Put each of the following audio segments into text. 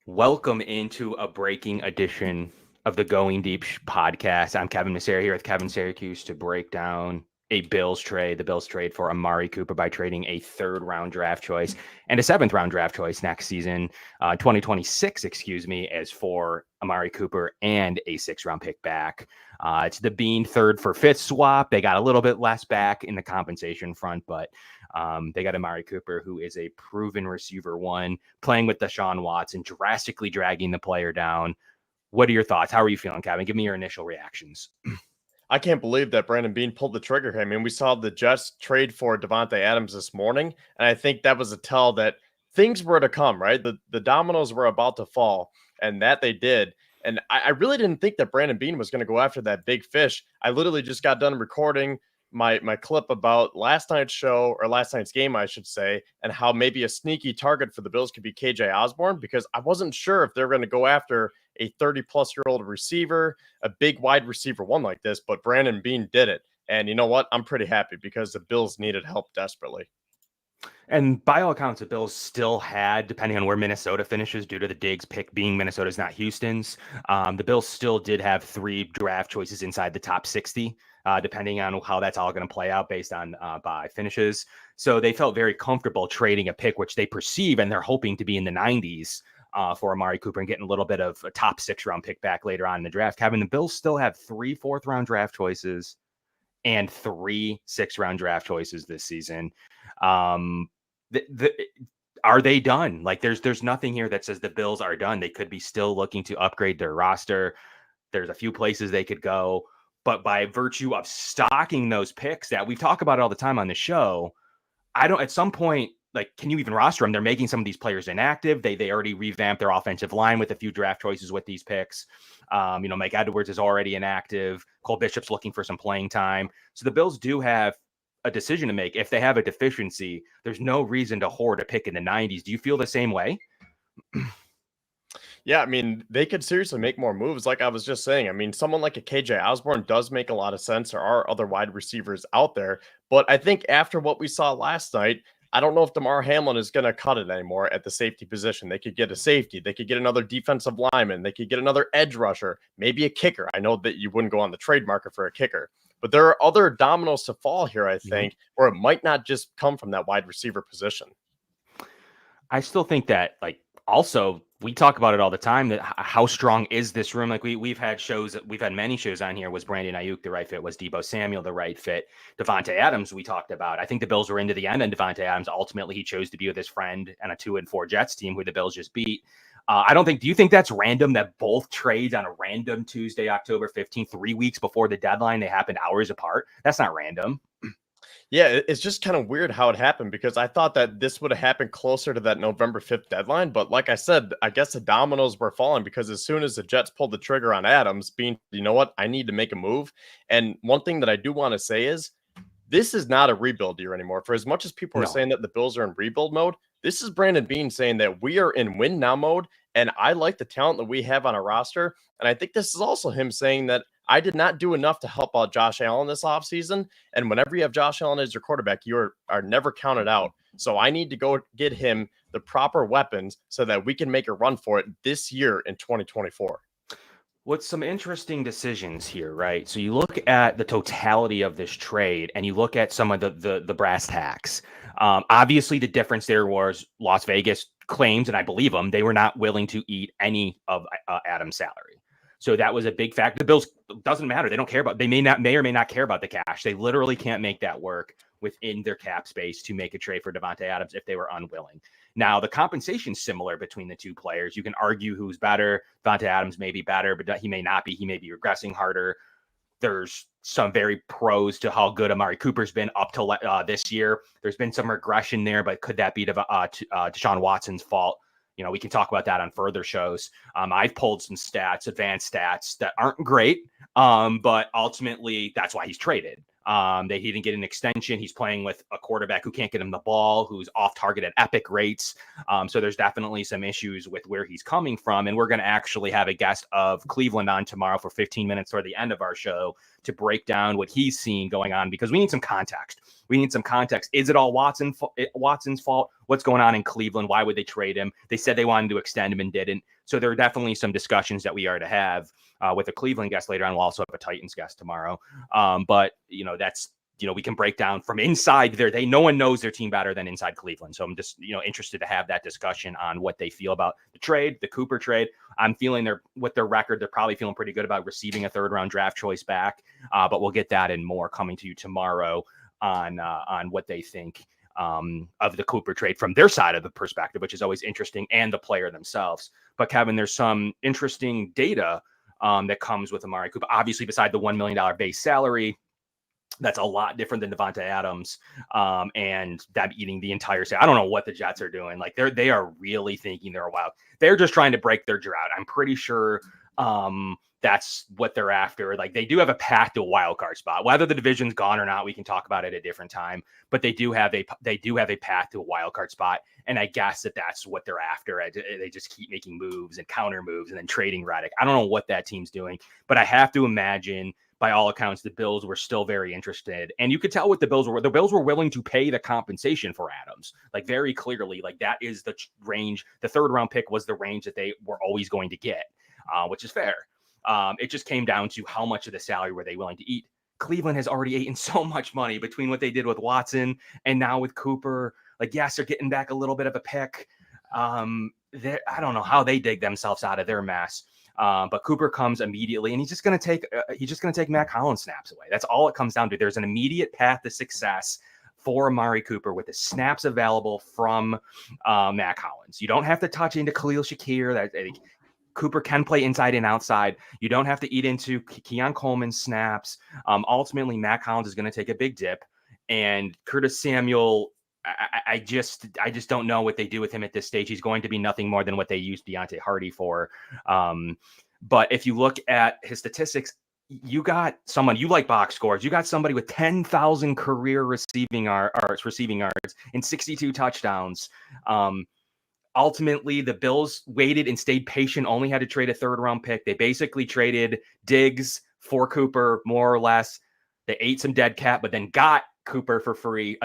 Welcome into a breaking edition of the Going Deep podcast. I'm Kevin Massare here with Kevin Siracuse to break down a Bills trade, the Bills trade for Amari Cooper by trading a third-round draft choice and a seventh-round draft choice next season, 2026, as for Amari Cooper and a sixth-round pick back. It's the Bean third for fifth swap. They got a little bit less back in the compensation front, but they got Amari Cooper, who is a proven receiver one, playing with Deshaun Watson, drastically dragging the player down. What are your thoughts? How are you feeling, Kevin? Give me your initial reactions. I can't believe that Brandon Beane pulled the trigger here. I mean, we saw the Jets trade for Davante Adams this morning, and I think that was a tell that things were to come, right? The dominoes were about to fall, and that they did. And I really didn't think that Brandon Beane was going to go after that big fish. I literally just got done recording my clip about last night's show, or last night's game, I should say, and how maybe a sneaky target for the Bills could be KJ Osborne, because I wasn't sure if they were going to go after a 30-plus-year-old receiver, a big wide receiver one like this, but Brandon Beane did it. And you know what? I'm pretty happy because the Bills needed help desperately. And by all accounts, the Bills still had, depending on where Minnesota finishes, due to the Diggs pick being Minnesota's, not Houston's, the Bills still did have 3 draft choices inside the top 60, depending on how that's all going to play out based on by finishes. So they felt very comfortable trading a pick, which they perceive and they're hoping to be in the 90s for Amari Cooper and getting a little bit of a top 6-round pick back later on in the draft. Kevin, the Bills still have 3 fourth-round draft choices and 3 sixth-round draft choices this season. Are they done? Like there's nothing here that says the Bills are done. They could be still looking to upgrade their roster. There's a few places they could go, but by virtue of stocking those picks that we talk about all the time on the show, at some point, like, can you even roster them? They're making some of these players inactive. They already revamped their offensive line with a few draft choices with these picks. Mike Edwards is already inactive. Cole Bishop's looking for some playing time. So the Bills do have a decision to make. If they have a deficiency, there's no reason to hoard a pick in the 90s. Do you feel the same way? Yeah, I mean, they could seriously make more moves. Like I was just saying, I mean, someone like a KJ Osborne does make a lot of sense. There are other wide receivers out there. But I think after what we saw last night, I don't know if DeMar Hamlin is going to cut it anymore at the safety position. They could get a safety. They could get another defensive lineman. They could get another edge rusher, maybe a kicker. I know that you wouldn't go on the trade market for a kicker, but there are other dominoes to fall here, I think, or it might not just come from that wide receiver position. I still think that, also, we talk about it all the time, that how strong is this room? Like we've had many shows on here. Was Brandon Ayuk the right fit? Was Deebo Samuel the right fit? Davante Adams, we talked about. I think the Bills were into the end, and Davante Adams, ultimately, he chose to be with his friend and a 2-4 Jets team, who the Bills just beat. Do you think that's random that both trades on a random Tuesday, October 15th, 3 weeks before the deadline, they happened hours apart? That's not random. Yeah, it's just kind of weird how it happened, because I thought that this would have happened closer to that November 5th deadline. But like I said, I guess the dominoes were falling, because as soon as the Jets pulled the trigger on Adams, being, you know what, I need to make a move. And one thing that I do want to say is this is not a rebuild year anymore. For as much as people are saying that the Bills are in rebuild mode, this is Brandon Beane saying that we are in win now mode. And I like the talent that we have on our roster. And I think this is also him saying that I did not do enough to help out Josh Allen this offseason. And whenever you have Josh Allen as your quarterback, you are never counted out. So I need to go get him the proper weapons so that we can make a run for it this year in 2024. What's some interesting decisions here, right? So you look at the totality of this trade and you look at some of the brass tacks. Obviously, the difference there was Las Vegas claims, and I believe them, they were not willing to eat any of Adam's salary. So that was a big factor. The Bills, doesn't matter. They don't care about, they may or may not care about the cash. They literally can't make that work within their cap space to make a trade for Davante Adams if they were unwilling. Now, the compensation's similar between the two players. You can argue who's better. Davante Adams may be better, but he may not be. He may be regressing harder. There's some very pros to how good Amari Cooper's been up to this year. There's been some regression there, but could that be Deshaun Watson's fault? We can talk about that on further shows. I've pulled some stats, advanced stats that aren't great, but ultimately that's why he's traded. He didn't get an extension. He's playing with a quarterback who can't get him the ball, who's off target at epic rates. So there's definitely some issues with where he's coming from. And we're going to actually have a guest of Cleveland on tomorrow for 15 minutes toward the end of our show to break down what he's seen going on, because we need some context. We need some context. Is it all Watson's fault? What's going on in Cleveland? Why would they trade him? They said they wanted to extend him and didn't. So there are definitely some discussions that we are to have with a Cleveland guest later on. We'll also have a Titans guest tomorrow. But, that's, we can break down from inside there. No one knows their team better than inside Cleveland. So I'm just, interested to have that discussion on what they feel about the trade, the Cooper trade. I'm feeling with their record, they're probably feeling pretty good about receiving a 3rd round draft choice back. But we'll get that and more coming to you tomorrow on what they think of the Cooper trade from their side of the perspective, which is always interesting, and the player themselves. But Kevin, there's some interesting data that comes with Amari Cooper. Obviously, beside the $1 million base salary, that's a lot different than Devontae Adams and them eating the entire salary. I don't know what the Jets are doing. Like they are really thinking they're wild. They're just trying to break their drought. I'm pretty sure that's what they're after. Like they do have a path to a wild card spot. Whether the division's gone or not, we can talk about it at a different time. But they do have a path to a wild card spot, and I guess that's what they're after. They just keep making moves and counter moves and then trading Reddick. I don't know what that team's doing, but I have to imagine, by all accounts, the Bills were still very interested. And you could tell what the Bills were. The Bills were willing to pay the compensation for Adams, like very clearly. Like that is the range. The 3rd round pick was the range that they were always going to get, which is fair. It just came down to how much of the salary were they willing to eat. Cleveland has already eaten so much money between what they did with Watson and now with Cooper. Like, yes, they're getting back a little bit of a pick. I don't know how they dig themselves out of their mess. But Cooper comes immediately, and he's just going to take Matt Collins snaps away. That's all it comes down to. There's an immediate path to success for Amari Cooper with the snaps available from Matt Collins. You don't have to touch into Khalil Shakir. Cooper can play inside and outside. You don't have to eat into Keon Coleman's snaps. Ultimately, Matt Collins is going to take a big dip, and Curtis Samuel, I just don't know what they do with him at this stage. He's going to be nothing more than what they used Deontay Hardy for. But if you look at his statistics, you got someone, you like box scores. You got somebody with 10,000 career receiving yards and 62 touchdowns. Ultimately, the Bills waited and stayed patient, only had to trade a 3rd round pick. They basically traded Diggs for Cooper, more or less. They ate some dead cap, but then got Cooper for free.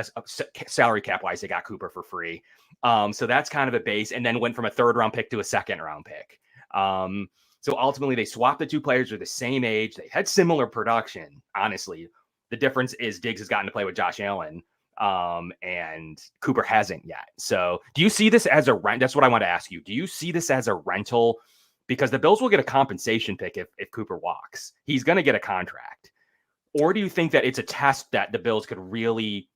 Salary cap wise, they got Cooper for free. So that's kind of a base, and then went from a 3rd round pick to a 2nd round pick. So ultimately, they swapped the two players. They're the same age. They had similar production, honestly. The difference is Diggs has gotten to play with Josh Allen. And Cooper hasn't yet. So do you see this as a rent? That's what I want to ask you. Do you see this as a rental? Because the Bills will get a compensation pick if Cooper walks. He's going to get a contract. Or do you think that it's a test that the Bills could really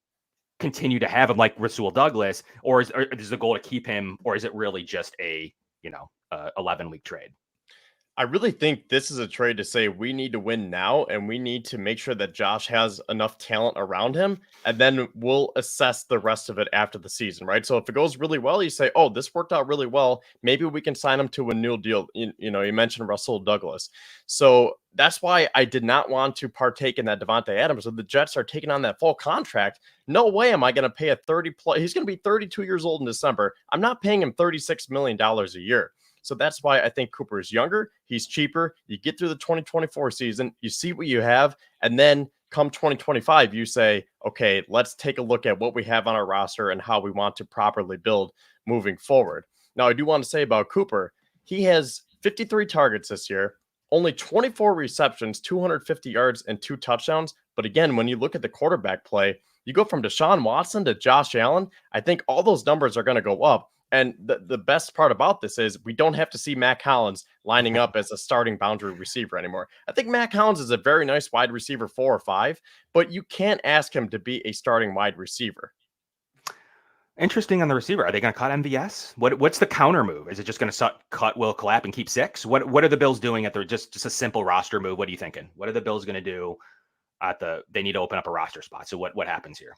continue to have him like Rasul Douglas? Or is the goal to keep him? Or is it really just a 11-week trade? I really think this is a trade to say we need to win now, and we need to make sure that Josh has enough talent around him, and then we'll assess the rest of it after the season, right? So if it goes really well, you say, oh, this worked out really well. Maybe we can sign him to a new deal. You mentioned Rasul Douglas. So that's why I did not want to partake in that Devontae Adams. If the Jets are taking on that full contract, no way am I going to pay he's going to be 32 years old in December. I'm not paying him $36 million a year. So that's why I think Cooper is younger. He's cheaper. You get through the 2024 season, you see what you have, and then come 2025, you say, okay, let's take a look at what we have on our roster and how we want to properly build moving forward. Now, I do want to say about Cooper, he has 53 targets this year, only 24 receptions, 250 yards, and 2 touchdowns. But again, when you look at the quarterback play, you go from Deshaun Watson to Josh Allen. I think all those numbers are going to go up. And the best part about this is we don't have to see Matt Collins lining up as a starting boundary receiver anymore. I think Matt Collins is a very nice wide receiver 4 or 5, but you can't ask him to be a starting wide receiver. Interesting on the receiver. Are they going to cut MVS? What's the counter move? Is it just going to cut Will Clapp and keep 6? What are the Bills doing at their just a simple roster move? What are you thinking? What are the Bills going to do they need to open up a roster spot? So what happens here?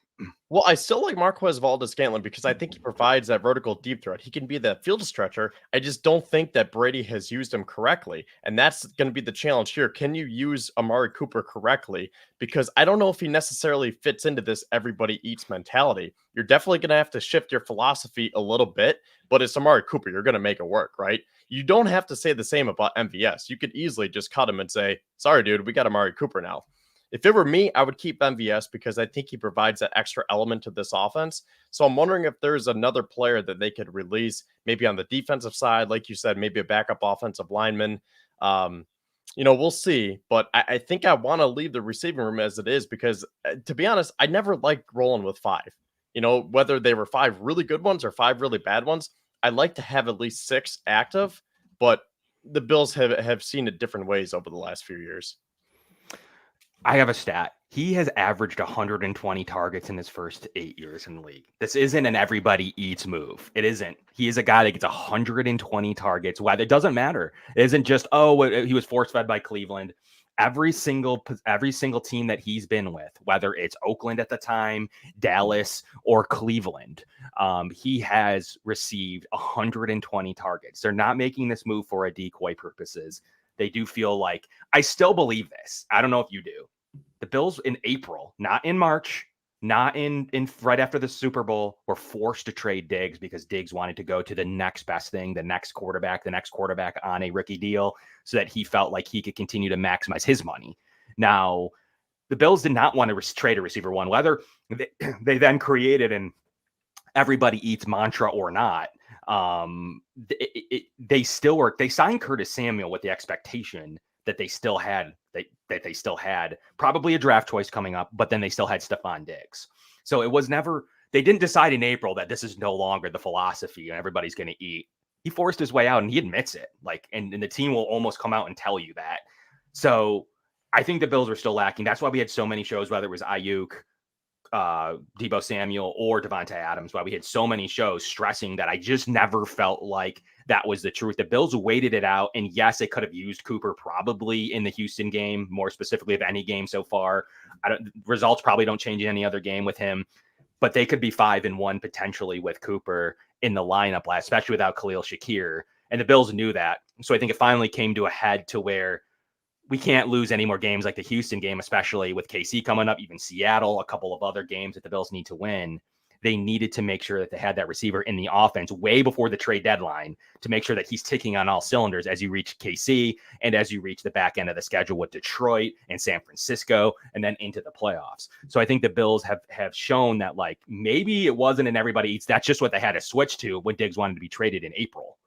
Well, I still like Marquez Valdes-Scantling because I think he provides that vertical deep threat. He can be that field stretcher. I just don't think that Brady has used him correctly. And that's going to be the challenge here. Can you use Amari Cooper correctly? Because I don't know if he necessarily fits into this everybody eats mentality. You're definitely going to have to shift your philosophy a little bit, but it's Amari Cooper. You're going to make it work, right? You don't have to say the same about MVS. You could easily just cut him and say, sorry, dude, we got Amari Cooper now. If it were me, I would keep MVS because I think he provides that extra element to this offense. So I'm wondering if there's another player that they could release, maybe on the defensive side, like you said, maybe a backup offensive lineman. We'll see. But I think I want to leave the receiving room as it is because, to be honest, I never liked rolling with five. Whether they were five really good ones or five really bad ones, I like to have at least six active. But the Bills have seen it different ways over the last few years. I have a stat. He has averaged 120 targets in his first 8 years in the league. This isn't an everybody eats move. It isn't. He is a guy that gets 120 targets. Why? It doesn't matter. It isn't just, he was force fed by Cleveland. Every single team that he's been with, whether it's Oakland at the time, Dallas, or Cleveland, he has received 120 targets. They're not making this move for a decoy purposes. They do feel like, I still believe this. I don't know if you do. The Bills in April, not in March, not in right after the Super Bowl, were forced to trade Diggs because Diggs wanted to go to the next best thing, the next quarterback on a rookie deal, so that he felt like he could continue to maximize his money. Now, the Bills did not want to trade a receiver one, whether they then created an everybody eats mantra or not. They signed Curtis Samuel with the expectation that they still had probably a draft choice coming up, but then they still had Stephon Diggs. So it was never, they didn't decide in April that this is no longer the philosophy and everybody's going to eat. He forced his way out and he admits it. And the team will almost come out and tell you that. So I think the Bills were still lacking. That's why we had so many shows, whether it was Ayuk, Deebo Samuel, or Devontae Adams, why we had so many shows stressing that I just never felt like that was the truth. The Bills waited it out, and yes, they could have used Cooper probably in the Houston game, more specifically of any game so far. Results probably don't change in any other game with him, but they could be 5-1 potentially with Cooper in the lineup, especially without Khalil Shakir, and the Bills knew that. So I think it finally came to a head to where we can't lose any more games like the Houston game, especially with KC coming up, even Seattle, a couple of other games that the Bills need to win. They needed to make sure that they had that receiver in the offense way before the trade deadline to make sure that he's ticking on all cylinders as you reach KC and as you reach the back end of the schedule with Detroit and San Francisco and then into the playoffs. So I think the Bills have shown that maybe it wasn't an everybody eats. That's just what they had to switch to when Diggs wanted to be traded in April.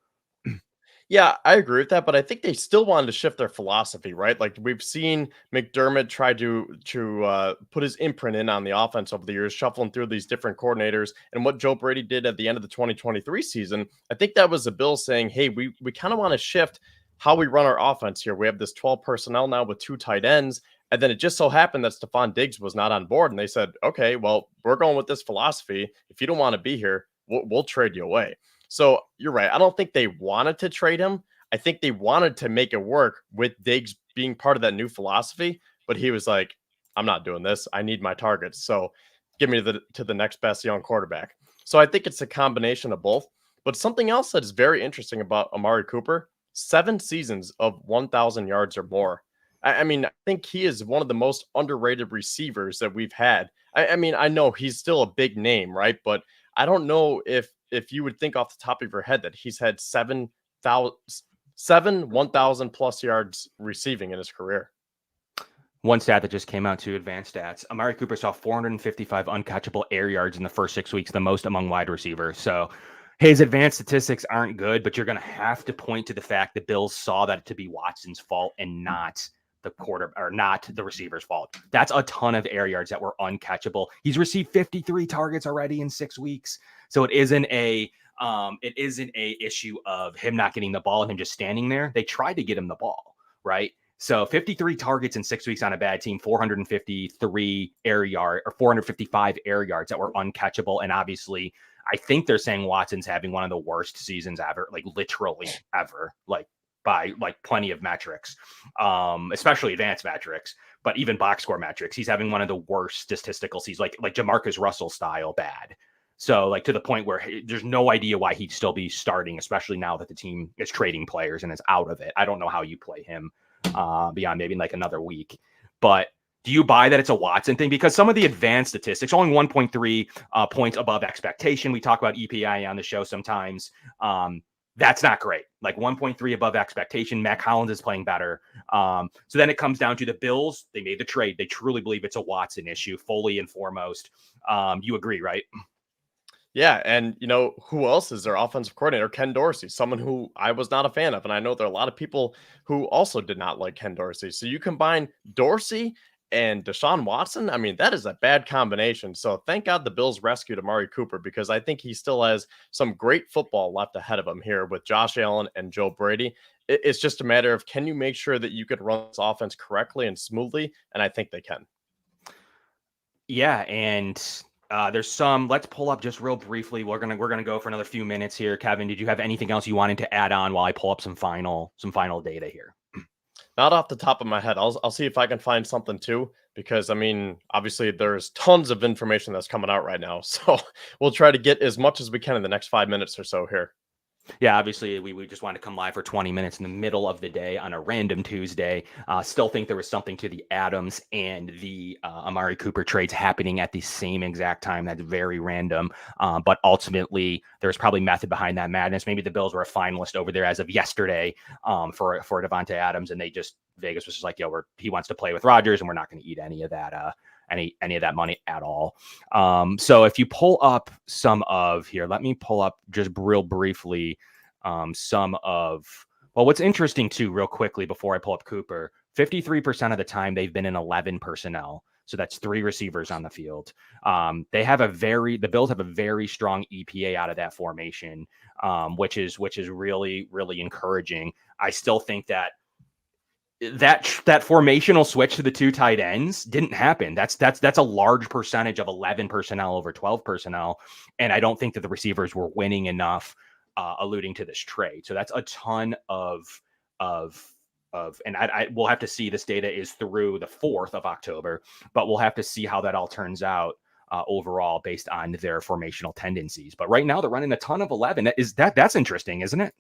Yeah, I agree with that, but I think they still wanted to shift their philosophy, right? Like we've seen McDermott try to put his imprint in on the offense over the years, shuffling through these different coordinators. And what Joe Brady did at the end of the 2023 season, I think that was the Bills saying, hey, we kind of want to shift how we run our offense here. We have this 12 personnel now with 2 tight ends. And then it just so happened that Stephon Diggs was not on board. And they said, okay, well, we're going with this philosophy. If you don't want to be here, we'll trade you away. So you're right. I don't think they wanted to trade him. I think they wanted to make it work with Diggs being part of that new philosophy. But he was like, I'm not doing this. I need my targets. So give me to the next best young quarterback. So I think it's a combination of both. But something else that is very interesting about Amari Cooper, 7 seasons of 1,000 yards or more. I mean, I think he is one of the most underrated receivers that we've had. I mean, I know he's still a big name, right? But I don't know if you would think off the top of your head that he's had 7 1,000 plus yards receiving in his career. One stat that just came out to advanced stats, Amari Cooper saw 455 uncatchable air yards in the first 6 weeks, the most among wide receivers. So his advanced statistics aren't good, but you're going to have to point to the fact that Bills saw that to be Watson's fault and not the receiver's fault. That's a ton of air yards that were uncatchable. He's received 53 targets already in 6 weeks. So it isn't a issue of him not getting the ball and him just standing there. They tried to get him the ball, right? So 53 targets in 6 weeks on a bad team, 455 air yards that were uncatchable. And obviously, I think they're saying Watson's having one of the worst seasons ever, literally ever, by plenty of metrics, especially advanced metrics, but even box score metrics. He's having one of the worst statistical seasons, like Jamarcus Russell style bad. So to the point where there's no idea why he'd still be starting, especially now that the team is trading players and is out of it. I don't know how you play him beyond maybe another week. But do you buy that it's a Watson thing? Because some of the advanced statistics, only 1.3 points above expectation. We talk about EPI on the show sometimes. That's not great. like 1.3 above expectation. Mac Hollins is playing better. So then it comes down to the Bills. They made the trade. They truly believe it's a Watson issue, fully and foremost. You agree, right? Yeah, and who else is their offensive coordinator? Ken Dorsey, someone who I was not a fan of, and I know there are a lot of people who also did not like Ken Dorsey. So you combine Dorsey and Deshaun Watson, I mean, that is a bad combination. So thank God the Bills rescued Amari Cooper, because I think he still has some great football left ahead of him here with Josh Allen and Joe Brady. It's just a matter of, can you make sure that you could run this offense correctly and smoothly? And I think they can. Yeah, and there's some. Let's pull up just real briefly. We're gonna go for another few minutes here. Kevin, did you have anything else you wanted to add on while I pull up some final data here? Not off the top of my head. I'll see if I can find something too, because I mean, obviously there's tons of information that's coming out right now. So we'll try to get as much as we can in the next 5 minutes or so here. Yeah, obviously we just wanted to come live for 20 minutes in the middle of the day on a random Tuesday. Still think there was something to the Adams and the Amari Cooper trades happening at the same exact time. That's very random. But ultimately, there's probably method behind that madness. Maybe the Bills were a finalist over there as of yesterday for Devontae Adams, and Vegas was just like, yo, he wants to play with Rodgers, and we're not going to eat any of that. Any of that money at all. So if you pull up let me pull up just real briefly what's interesting too, real quickly before I pull up Cooper, 53% of the time they've been in 11 personnel. So that's 3 receivers on the field. The Bills have a very strong EPA out of that formation, which is really, really encouraging. I still think that formational switch to the 2 tight ends didn't happen. That's a large percentage of 11 personnel over 12 personnel. And I don't think that the receivers were winning enough, alluding to this trade. So that's a ton of, and we'll have to see. This data is through the 4th of October, but we'll have to see how that all turns out overall based on their formational tendencies. But right now they're running a ton of 11. That's interesting, isn't it?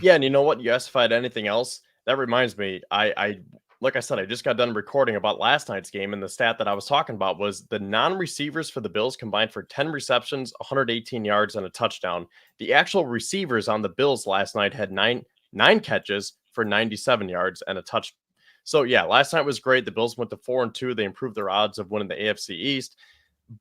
Yeah. And you know what? You asked if I had anything else. That reminds me, I like I said, I just got done recording about last night's game, and the stat that I was talking about was the non-receivers for the Bills combined for 10 receptions, 118 yards, and a touchdown. The actual receivers on the Bills last night had nine catches for 97 yards and a touchdown. So yeah, last night was great. The Bills went to 4-2. They improved their odds of winning the AFC East.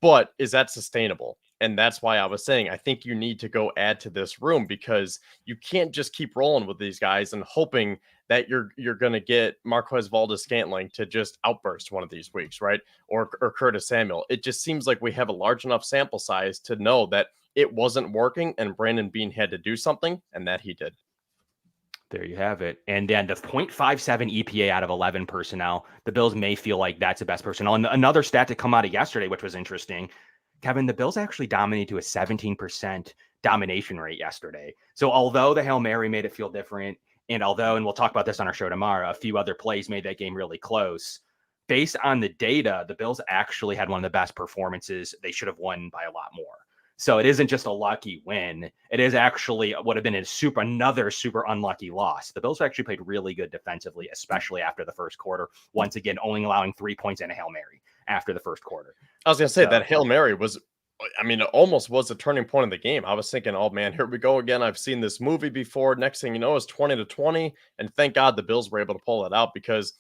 But is that sustainable? And that's why I was saying, I think you need to go add to this room, because you can't just keep rolling with these guys and hoping that you're going to get Marquez Valdes-Scantling to just outburst one of these weeks, right? Or Curtis Samuel. It just seems like we have a large enough sample size to know that it wasn't working and Brandon Beane had to do something, and that he did. There you have it. And then the 0.57 EPA out of 11 personnel, the Bills may feel like that's the best personnel. And another stat to come out of yesterday, which was interesting, Kevin, the Bills actually dominated to a 17% domination rate yesterday. So although the Hail Mary made it feel different, and we'll talk about this on our show tomorrow, a few other plays made that game really close, based on the data, the Bills actually had one of the best performances. They should have won by a lot more. So it isn't just a lucky win. It is actually would have been another super unlucky loss. The Bills actually played really good defensively, especially after the first quarter. Once again, only allowing 3 points and a Hail Mary after the first quarter. I was going to say that Hail Mary was, I mean, it almost was a turning point in the game. I was thinking, oh man, here we go again. I've seen this movie before. Next thing you know, it's 20-20. And thank God the Bills were able to pull it out, because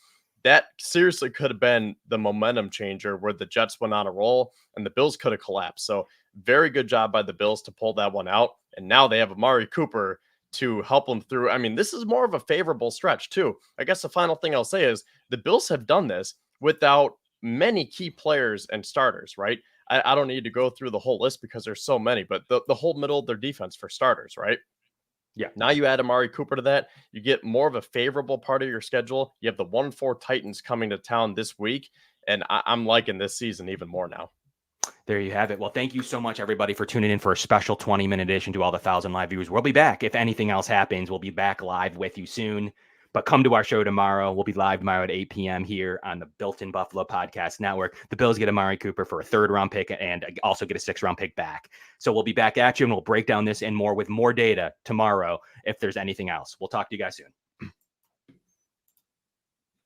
that seriously could have been the momentum changer where the Jets went on a roll and the Bills could have collapsed. So very good job by the Bills to pull that one out. And now they have Amari Cooper to help them through. I mean, this is more of a favorable stretch too. I guess the final thing I'll say is the Bills have done this without many key players and starters, right? I don't need to go through the whole list because there's so many, but the whole middle of their defense for starters, right? Yeah. Now you add Amari Cooper to that, you get more of a favorable part of your schedule. You have the 1-4 Titans coming to town this week, and I'm liking this season even more now. There you have it. Well, thank you so much, everybody, for tuning in for a special 20-minute edition to all the 1,000 live viewers. We'll be back. If anything else happens, we'll be back live with you soon. But come to our show tomorrow. We'll be live tomorrow at 8 p.m. here on the Built-in Buffalo Podcast Network. The Bills get Amari Cooper for a 3rd-round pick and also get a 6th-round pick back. So we'll be back at you, and we'll break down this and more with more data tomorrow if there's anything else. We'll talk to you guys soon.